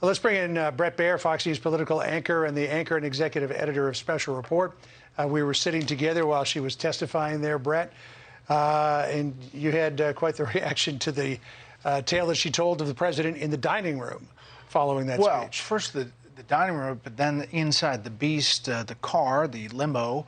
Well, let's bring in Bret Baier, Fox News political anchor and the anchor and executive editor of Special Report. We were sitting together while she was testifying there, Bret, and you had quite the reaction to the tale that she told of the president in the dining room following that speech. Well, first the dining room, but then inside the beast, the car, the limo,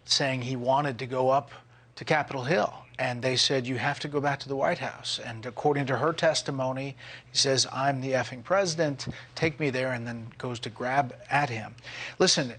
saying he wanted to go up to Capitol Hill. And they said, you have to go back to the White House. And according to her testimony, he says, I'm the effing president, take me there, and then goes to grab at him. Listen,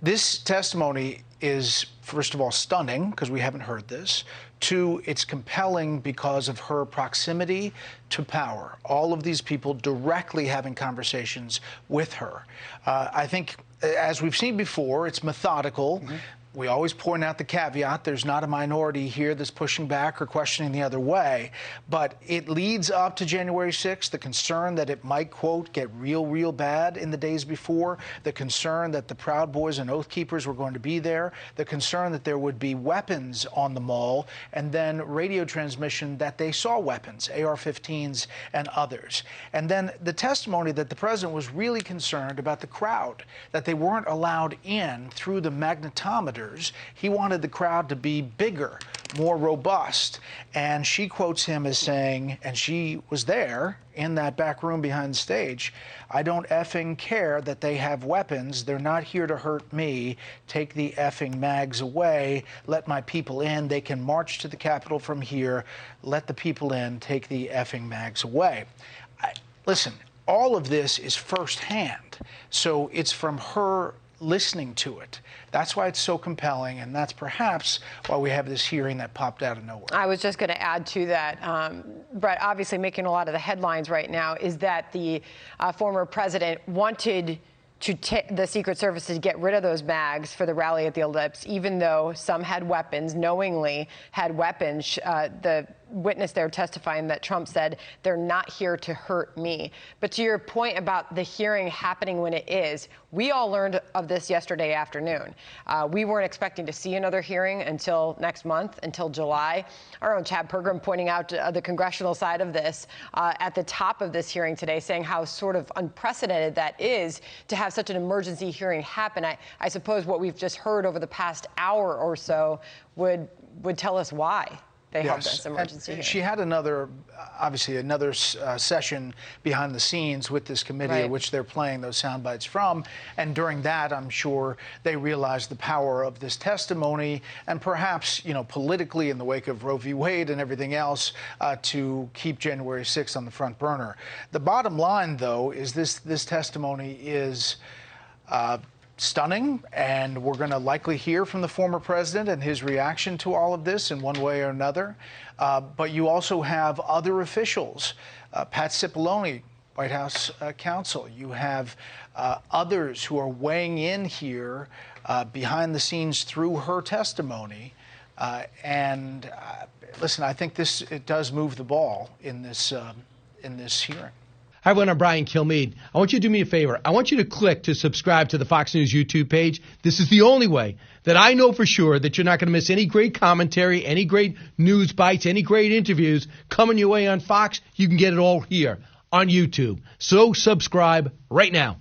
this testimony is, first of all, stunning, because we haven't heard this. Two, it's compelling because of her proximity to power. All of these people directly having conversations with her. I think, as we've seen before, it's methodical. Mm-hmm. We always point out the caveat. There's not a minority here that's pushing back or questioning the other way. But it leads up to January 6th, the concern that it might, quote, get real bad in the days before, the concern that the Proud Boys and Oath Keepers were going to be there, the concern that there would be weapons on the mall, and then radio transmission that they saw weapons, AR-15s and others. And then the testimony that the president was really concerned about the crowd, that they weren't allowed in through the magnetometer. He wanted the crowd to be bigger, more robust. And she quotes him as saying, and she was there in that back room behind the stage, I don't effing care that they have weapons. They're not here to hurt me. Take the effing mags away. Let my people in. They can march to the Capitol from here. Let the people in. Take the effing mags away. Listen, all of this is firsthand. So it's from her listening to it. That's why it's so compelling, and that's perhaps why we have this hearing that popped out of nowhere. I was just going to add to that, Bret, obviously making a lot of the headlines right now is that the former president wanted the Secret Service to get rid of those mags for the rally at the Ellipse, even though some had weapons, knowingly had weapons. The witness there testifying that Trump said, they're not here to hurt me. But to your point about the hearing happening when it is, we all learned of this yesterday afternoon. We weren't expecting to see another hearing until next month, until July. Our own Chad Pergram pointing out the congressional side of this at the top of this hearing today, saying how sort of unprecedented that is to have such an emergency hearing happen. I suppose what we've just heard over the past hour or so would tell us why they held this emergency hearing. She had obviously another session behind the scenes with this committee, right, which they're playing those sound bites from. And during that, I'm sure they realized the power of this testimony, and perhaps, you know, politically in the wake of Roe v. Wade and everything else, to keep January 6th on the front burner. The bottom line, though, is this testimony is stunning, and we're going to likely hear from the former president and his reaction to all of this in one way or another. But you also have other officials, Pat Cipollone, White House counsel. You have others who are weighing in here behind the scenes through her testimony. Listen, I think it does move the ball in this hearing. Hi, everyone. I'm Brian Kilmeade. I want you to do me a favor. I want you to click to subscribe to the Fox News YouTube page. This is the only way that I know for sure that you're not going to miss any great commentary, any great news bites, any great interviews coming your way on Fox. You can get it all here on YouTube. So subscribe right now.